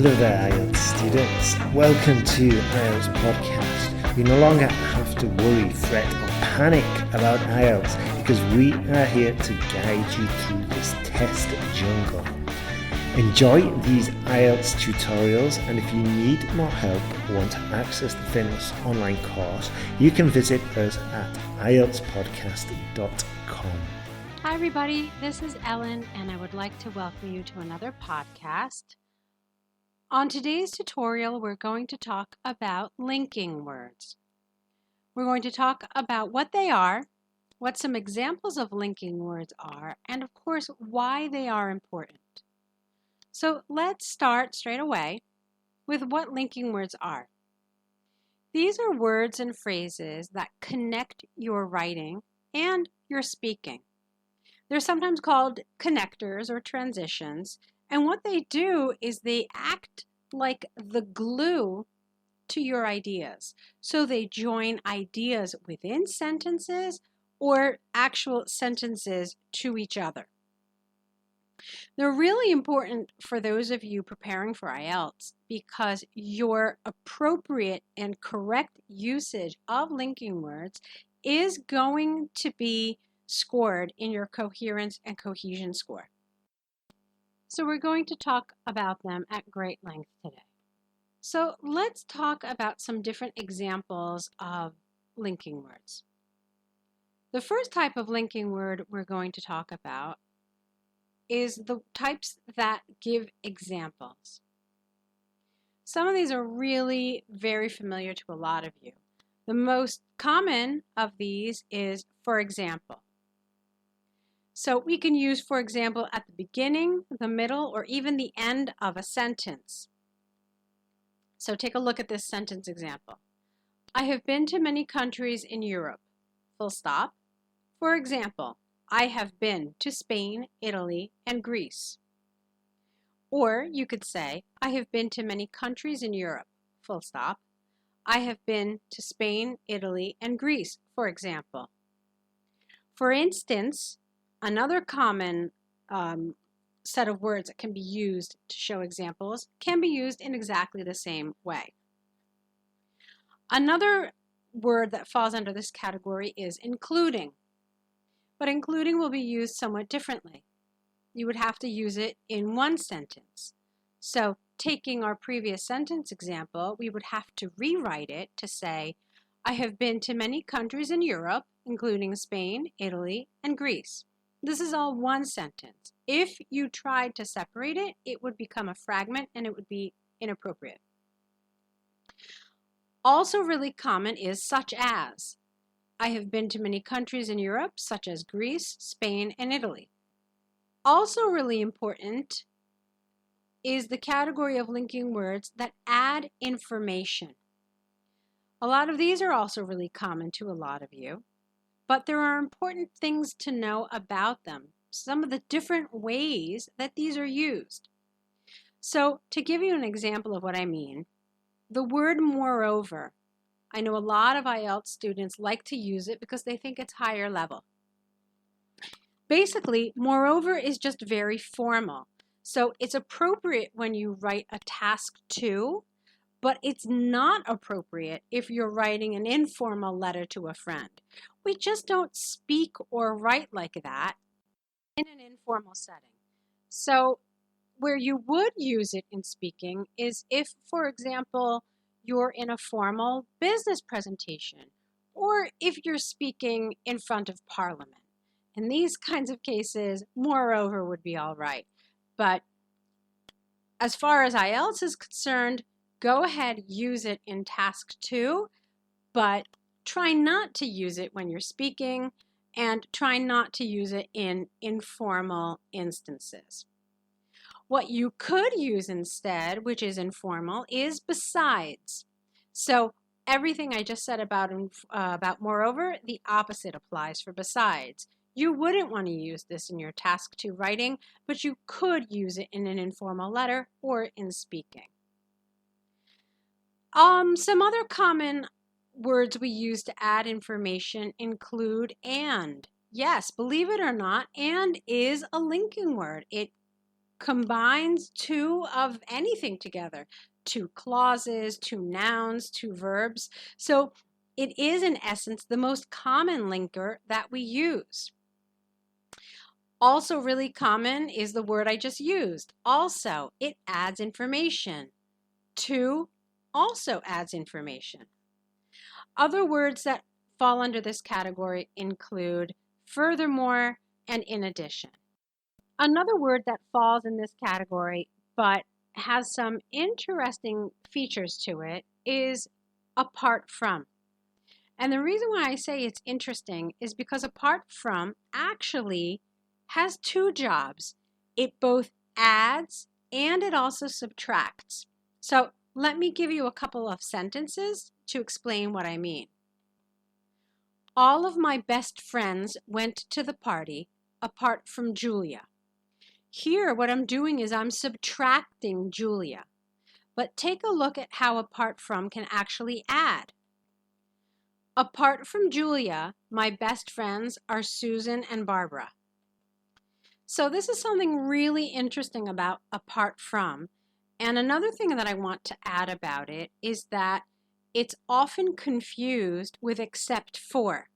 Hello there, IELTS students. Welcome to IELTS Podcast. You no longer have to worry, fret, or panic about IELTS because we are here to guide you through this test jungle. Enjoy these IELTS tutorials, and if you need more help or want to access the famous online course, you can visit us at IELTSPodcast.com. Hi everybody, this is Ellen and I would like to welcome you to another podcast. On today's tutorial, we're going to talk about linking words. We're going to talk about what they are, what some examples of linking words are, and of course, why they are important. So let's start straight away with what linking words are. These are words and phrases that connect your writing and your speaking. They're sometimes called connectors or transitions, and what they do is they act like the glue to your ideas. So they join ideas within sentences or actual sentences to each other. They're really important for those of you preparing for IELTS because your appropriate and correct usage of linking words is going to be scored in your coherence and cohesion score. So we're going to talk about them at great length today. So let's talk about some different examples of linking words. The first type of linking word we're going to talk about is the types that give examples. Some of these are really very familiar to a lot of you. The most common of these is for example. So we can use for example at the beginning, the middle, or even the end of a sentence. So take a look at this sentence example. I have been to many countries in Europe. Full stop. For example, I have been to Spain, Italy, and Greece. Or you could say, I have been to many countries in Europe. Full stop. I have been to Spain, Italy, and Greece, for example. For instance, another common set of words that can be used to show examples can be used in exactly the same way. Another word that falls under this category is including. But including will be used somewhat differently. You would have to use it in one sentence. So taking our previous sentence example, we would have to rewrite it to say, I have been to many countries in Europe, including Spain, Italy, and Greece. This is all one sentence. If you tried to separate it, it would become a fragment and it would be inappropriate. Also really common is such as. I have been to many countries in Europe, such as Greece, Spain, and Italy. Also really important is the category of linking words that add information. A lot of these are also really common to a lot of you, but there are important things to know about them, some of the different ways that these are used. So to give you an example of what I mean, the word moreover, I know a lot of IELTS students like to use it because they think it's higher level. Basically, moreover is just very formal. So it's appropriate when you write a task to, but it's not appropriate if you're writing an informal letter to a friend. We just don't speak or write like that in an informal setting. So where you would use it in speaking is if, for example, you're in a formal business presentation, or if you're speaking in front of Parliament. In these kinds of cases, moreover would be all right. But as far as IELTS is concerned, go ahead, use it in task 2, but try not to use it when you're speaking, and try not to use it in informal instances. What you could use instead, which is informal, is besides. So everything I just said about moreover, the opposite applies for besides. You wouldn't want to use this in your task 2 writing, but you could use it in an informal letter or in speaking. Some other common words we use to add information include and. Yes, believe it or not, and is a linking word. It combines two of anything together, two clauses, two nouns, two verbs. So it is in essence the most common linker that we use. Also really common is the word I just used. Also, it adds information. To also adds information. Other words that fall under this category include furthermore and in addition. Another word that falls in this category but has some interesting features to it is apart from. And the reason why I say it's interesting is because apart from actually has two jobs. It both adds and it also subtracts. So let me give you a couple of sentences to explain what I mean. All of my best friends went to the party apart from Julia. Here, what I'm doing is I'm subtracting Julia. But take a look at how apart from can actually add. Apart from Julia, my best friends are Susan and Barbara. So this is something really interesting about apart from. And another thing that I want to add about it is that it's often confused with except for.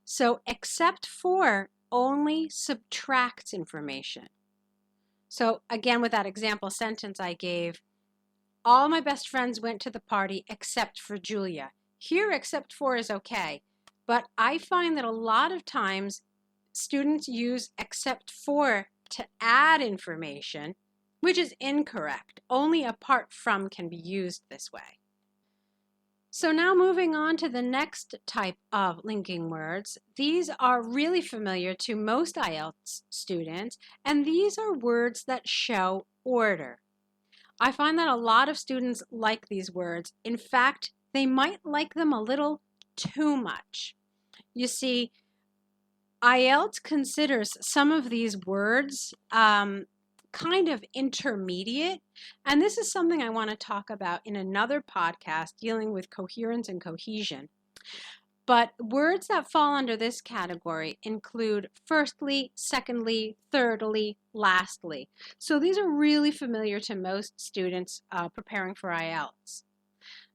So except for only subtracts information. So again, with that example sentence I gave, all my best friends went to the party except for Julia. Here, except for is okay, but I find that a lot of times students use except for to add information, which is incorrect. Only apart from can be used this way. So now moving on to the next type of linking words. These are really familiar to most IELTS students, and these are words that show order. I find that a lot of students like these words. In fact, they might like them a little too much. You see, IELTS considers some of these words kind of intermediate, and this is something I want to talk about in another podcast dealing with coherence and cohesion. But words that fall under this category include firstly, secondly, thirdly, lastly. So these are really familiar to most students preparing for IELTS.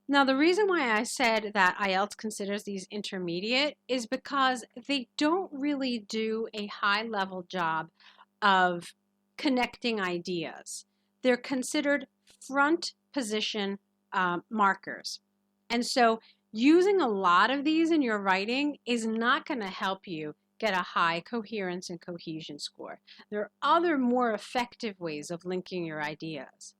Now, the reason why I said that IELTS considers these intermediate is because they don't really do a high-level job of connecting ideas. They're considered front position markers. And so using a lot of these in your writing is not going to help you get a high coherence and cohesion score. There are other more effective ways of linking your ideas.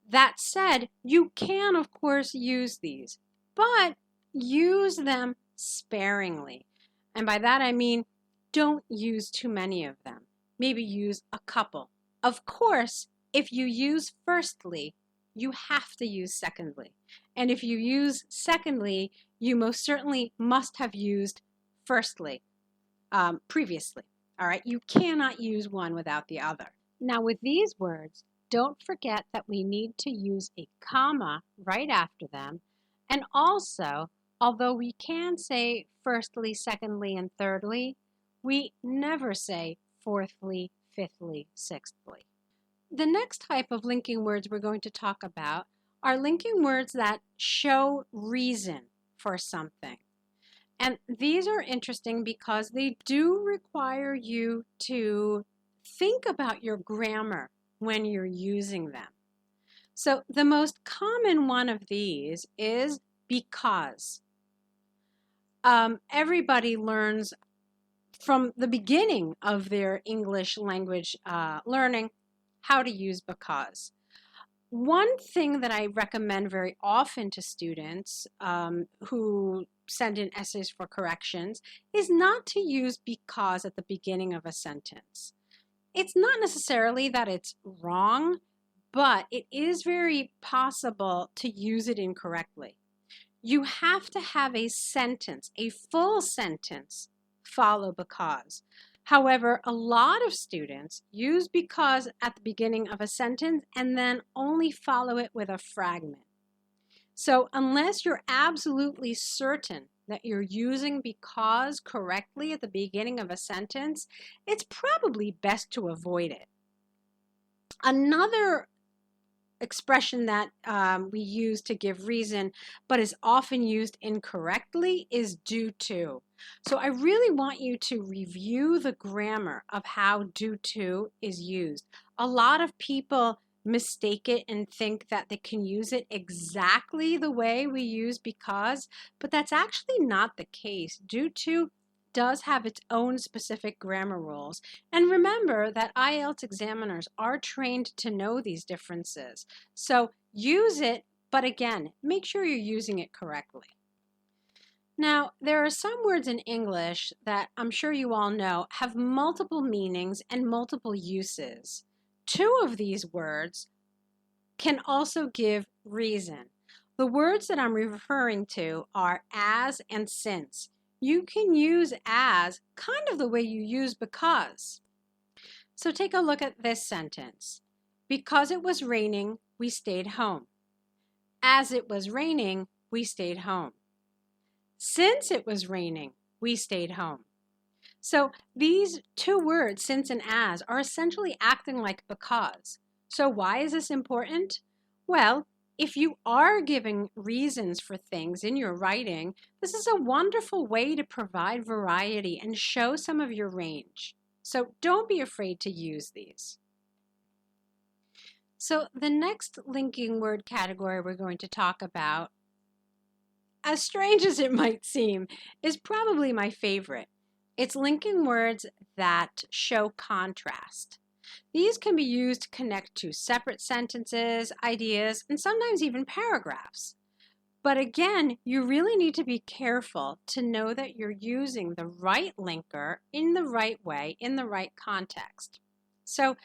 That said, you can, of course, use these, but use them sparingly. And by that I mean don't use too many of them. Maybe use a couple. Of course, if you use firstly, you have to use secondly. And if you use secondly, you most certainly must have used firstly previously. All right, you cannot use one without the other. Now with these words, don't forget that we need to use a comma right after them. And also, although we can say firstly, secondly, and thirdly, we never say fourthly, fifthly, sixthly. The next type of linking words we're going to talk about are linking words that show reason for something. And these are interesting because they do require you to think about your grammar when you're using them. So the most common one of these is because. Everybody learns from the beginning of their English language learning how to use because. One thing that I recommend very often to students who send in essays for corrections is not to use because at the beginning of a sentence. It's not necessarily that it's wrong, but it is very possible to use it incorrectly. You have to have a sentence, a full sentence, follow because. However, a lot of students use because at the beginning of a sentence and then only follow it with a fragment. So unless you're absolutely certain that you're using because correctly at the beginning of a sentence, it's probably best to avoid it. Another expression that we use to give reason but is often used incorrectly is due to. So I really want you to review the grammar of how due to is used. A lot of people mistake it and think that they can use it exactly the way we use because, but that's actually not the case. Due to does have its own specific grammar rules. And remember that IELTS examiners are trained to know these differences. So use it, but again, make sure you're using it correctly. Now, there are some words in English that I'm sure you all know have multiple meanings and multiple uses. Two of these words can also give reason. The words that I'm referring to are as and since. You can use as kind of the way you use because. So take a look at this sentence. Because it was raining, we stayed home. As it was raining, we stayed home. Since it was raining, we stayed home. So these two words, since and as, are essentially acting like because. So why is this important? Well, if you are giving reasons for things in your writing, this is a wonderful way to provide variety and show some of your range. So don't be afraid to use these. So the next linking word category we're going to talk about, as strange as it might seem, is probably my favorite. It's linking words that show contrast. These can be used to connect to separate sentences, ideas, and sometimes even paragraphs. But again, you really need to be careful to know that you're using the right linker in the right way, in the right context. So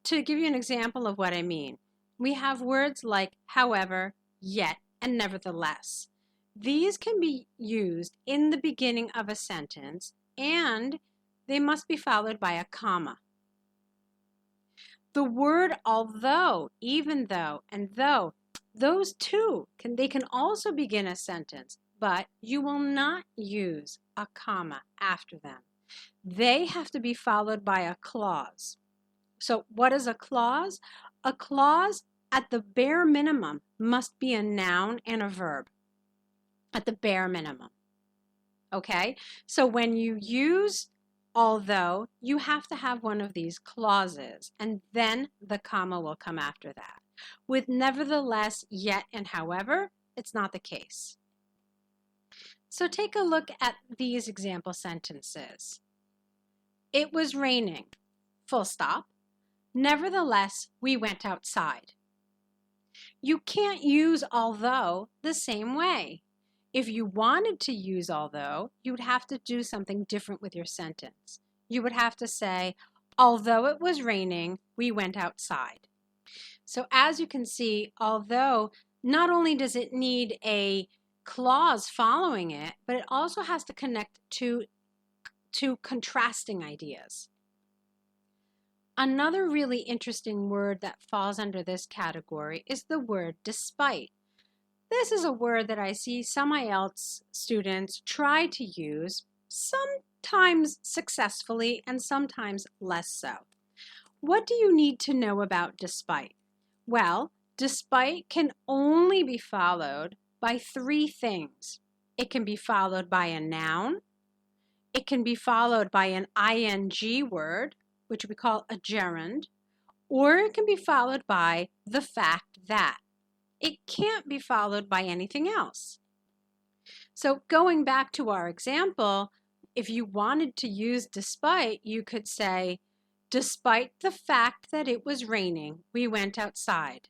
to give you an example of what I mean, we have words like however, yet, and nevertheless. These can be used in the beginning of a sentence and they must be followed by a comma. The word although, even though, and though, those two they can also begin a sentence, but you will not use a comma after them. They have to be followed by a clause. So what is a clause? A clause at the bare minimum must be a noun and a verb. At the bare minimum. Okay? So when you use although, you have to have one of these clauses, and then the comma will come after that. With nevertheless, yet, and however, it's not the case. So take a look at these example sentences. It was raining, full stop. Nevertheless, we went outside. You can't use although the same way. If you wanted to use although, you would have to do something different with your sentence. You would have to say, although it was raining, we went outside. So as you can see, although not only does it need a clause following it, but it also has to connect to contrasting ideas. Another really interesting word that falls under this category is the word despite. This is a word that I see some IELTS students try to use, sometimes successfully and sometimes less so. What do you need to know about despite? Well, despite can only be followed by three things. It can be followed by a noun, it can be followed by an ing word, which we call a gerund, or it can be followed by the fact that. It can't be followed by anything else. So going back to our example, if you wanted to use despite, you could say, despite the fact that it was raining, we went outside.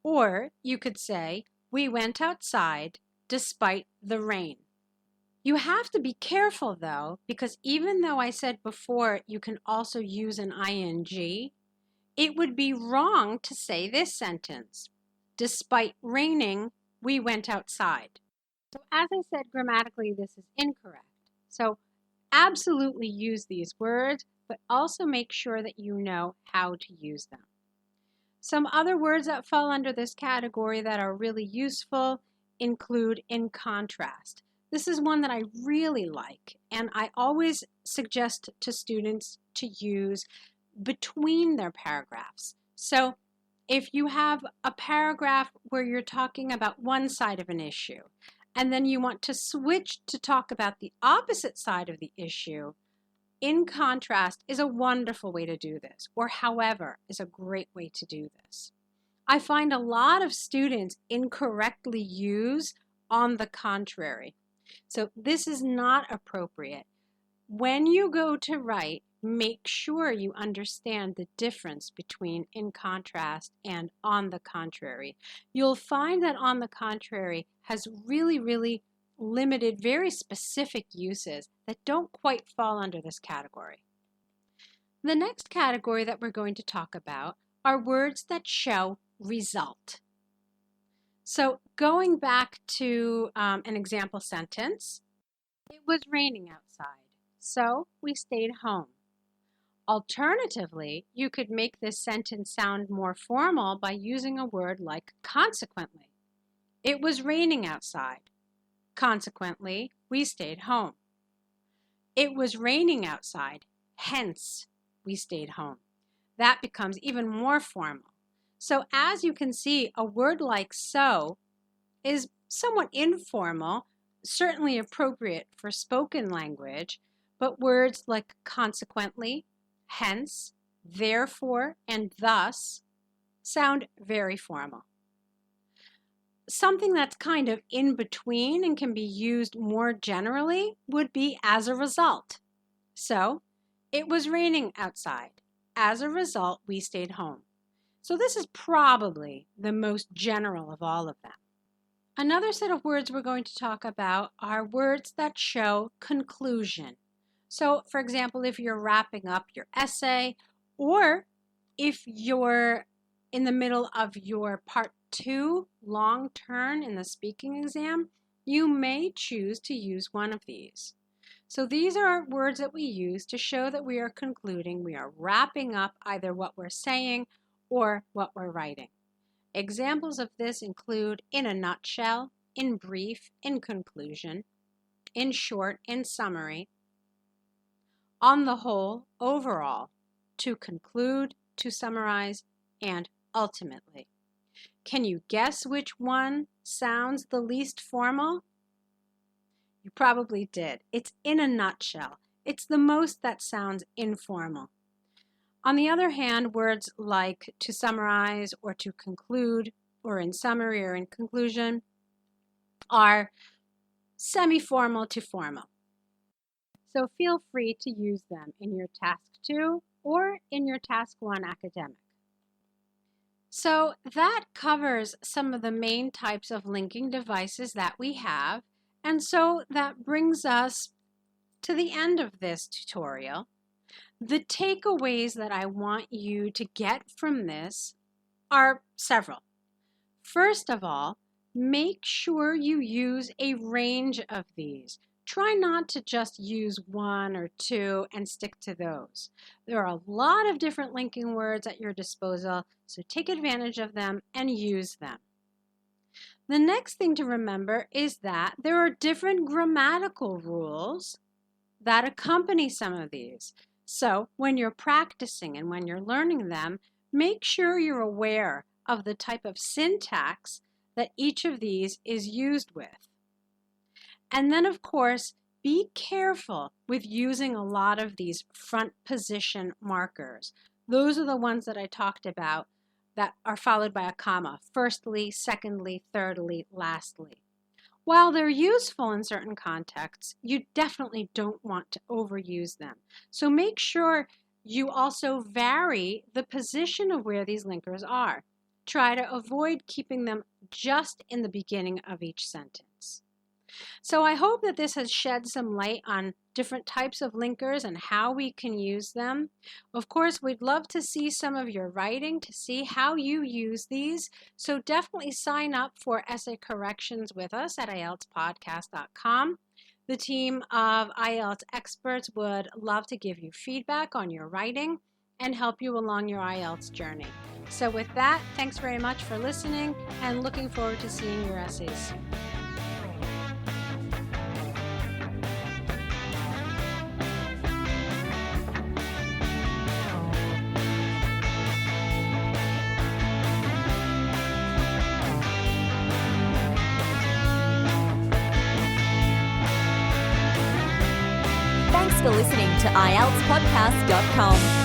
Or you could say, we went outside despite the rain. You have to be careful though, because even though I said before you can also use an ing, it would be wrong to say this sentence. Despite raining, we went outside. So as I said, grammatically, this is incorrect. So absolutely use these words, but also make sure that you know how to use them. Some other words that fall under this category that are really useful include in contrast. This is one that I really like, and I always suggest to students to use between their paragraphs. So if you have a paragraph where you're talking about one side of an issue, and then you want to switch to talk about the opposite side of the issue, in contrast is a wonderful way to do this, or however is a great way to do this. I find a lot of students incorrectly use on the contrary. So this is not appropriate. When you go to write, make sure you understand the difference between in contrast and on the contrary. You'll find that on the contrary has really limited, very specific uses that don't quite fall under this category. The next category that we're going to talk about are words that show result. So going back to an example sentence, it was raining outside, so we stayed home. Alternatively, you could make this sentence sound more formal by using a word like consequently. It was raining outside. Consequently, we stayed home. It was raining outside, hence we stayed home. That becomes even more formal. So as you can see, a word like so is somewhat informal, certainly appropriate for spoken language, but words like consequently, hence, therefore, and thus sound very formal. Something that's kind of in between and can be used more generally would be as a result. So, it was raining outside. As a result, we stayed home. So this is probably the most general of all of them. Another set of words we're going to talk about are words that show conclusion. So, for example, if you're wrapping up your essay, or if you're in the middle of your part 2 long turn in the speaking exam, you may choose to use one of these. So these are words that we use to show that we are concluding, we are wrapping up either what we're saying or what we're writing. Examples of this include in a nutshell, in brief, in conclusion, in short, in summary, on the whole, overall, to conclude, to summarize, and ultimately. Can you guess which one sounds the least formal? You probably did. It's in a nutshell. It's the most that sounds informal. On the other hand, words like to summarize or to conclude or in summary or in conclusion are semi-formal to formal. So feel free to use them in your Task 2 or in your Task 1 academic. So that covers some of the main types of linking devices that we have. And so that brings us to the end of this tutorial. The takeaways that I want you to get from this are several. First of all, make sure you use a range of these. Try not to just use one or two and stick to those. There are a lot of different linking words at your disposal, so take advantage of them and use them. The next thing to remember is that there are different grammatical rules that accompany some of these. So when you're practicing and when you're learning them, make sure you're aware of the type of syntax that each of these is used with. And then, of course, be careful with using a lot of these front position markers. Those are the ones that I talked about that are followed by a comma. Firstly, secondly, thirdly, lastly. While they're useful in certain contexts, you definitely don't want to overuse them. So make sure you also vary the position of where these linkers are. Try to avoid keeping them just in the beginning of each sentence. So I hope that this has shed some light on different types of linkers and how we can use them. Of course, we'd love to see some of your writing to see how you use these. So definitely sign up for essay corrections with us at IELTSPodcast.com. The team of IELTS experts would love to give you feedback on your writing and help you along your IELTS journey. So with that, thanks very much for listening and looking forward to seeing your essays. Thanks for listening to IELTSPodcast.com.